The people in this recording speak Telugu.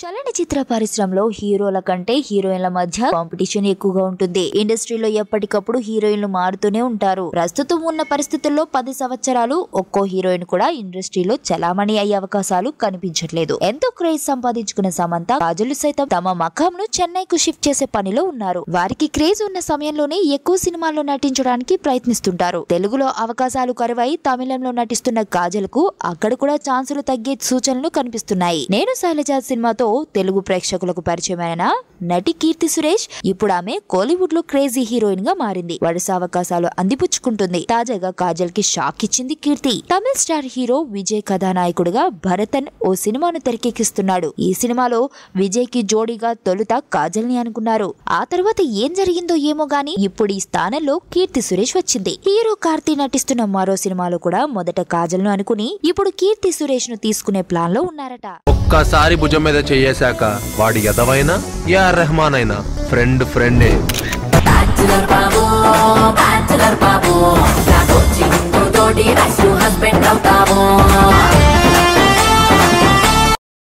చలనచిత్ర పరిశ్రమలో హీరోల కంటే హీరోయిన్ల మధ్య కాంపిటీషన్ ఎక్కువగా ఉంటుంది. ఇండస్ట్రీలో ఎప్పటికప్పుడు హీరోయిన్లు మారుతూనే ఉంటారు. ప్రస్తుతం ఉన్న పరిస్థితుల్లో 10 సంవత్సరాలు ఒక్కో హీరోయిన్ కూడా ఇండస్ట్రీలో చలామణి అయ్యే అవకాశాలు కనిపించట్లేదు. ఎంతో క్రేజ్ సంపాదించుకున్న సమంత, కాజల్ సైతం తమ మకాంను చెన్నైకు షిఫ్ట్ చేసే పనిలో ఉన్నారు. వారికి క్రేజ్ ఉన్న సమయంలోనే ఎక్కువ సినిమాల్లో నటించడానికి ప్రయత్నిస్తుంటారు. తెలుగులో అవకాశాలు కరువై తమిళంలో నటిస్తున్న కాజల్ కు అక్కడ కూడా ఛాన్సులు తగ్గే సూచనలు కనిపిస్తున్నాయి. నేను శైలజ సినిమాతో తెలుగు ప్రేక్షకులకు పరిచయమైన నటి కీర్తి సురేష్ ఇప్పుడు ఆమె కోలీవుడ్ లో క్రేజీ హీరోయిన్ గా మారింది. వరుస అవకాశాలు అందిపుచ్చుకుంటుంది. తాజాగా కాజల్ కి షాక్ ఇచ్చింది కీర్తి. తమిళ స్టార్ హీరో విజయ్ కథానాయకుడుగా భరతన్ ఓ సినిమాను తెరకెక్కిస్తున్నాడు. ఈ సినిమాలో విజయ్ కి జోడీగా తొలుత కాజల్ ని అనుకున్నారు. ఆ తర్వాత ఏం జరిగిందో ఏమో గానీ ఇప్పుడు ఈ స్థానంలో కీర్తి సురేష్ వచ్చింది. హీరో కార్తీ నటిస్తున్న మరో సినిమాలో కూడా మొదట కాజల్ ను అనుకుని ఇప్పుడు కీర్తి సురేష్ ను తీసుకునే ప్లాన్ లో ఉన్నారట. ఒక్కసారి భుజం మీద చేయేశాక వాడి ఎదవైనా ఏఆర్ రెహమాన్ అయినా ఫ్రెండే. బ్యాచులర్ బాబు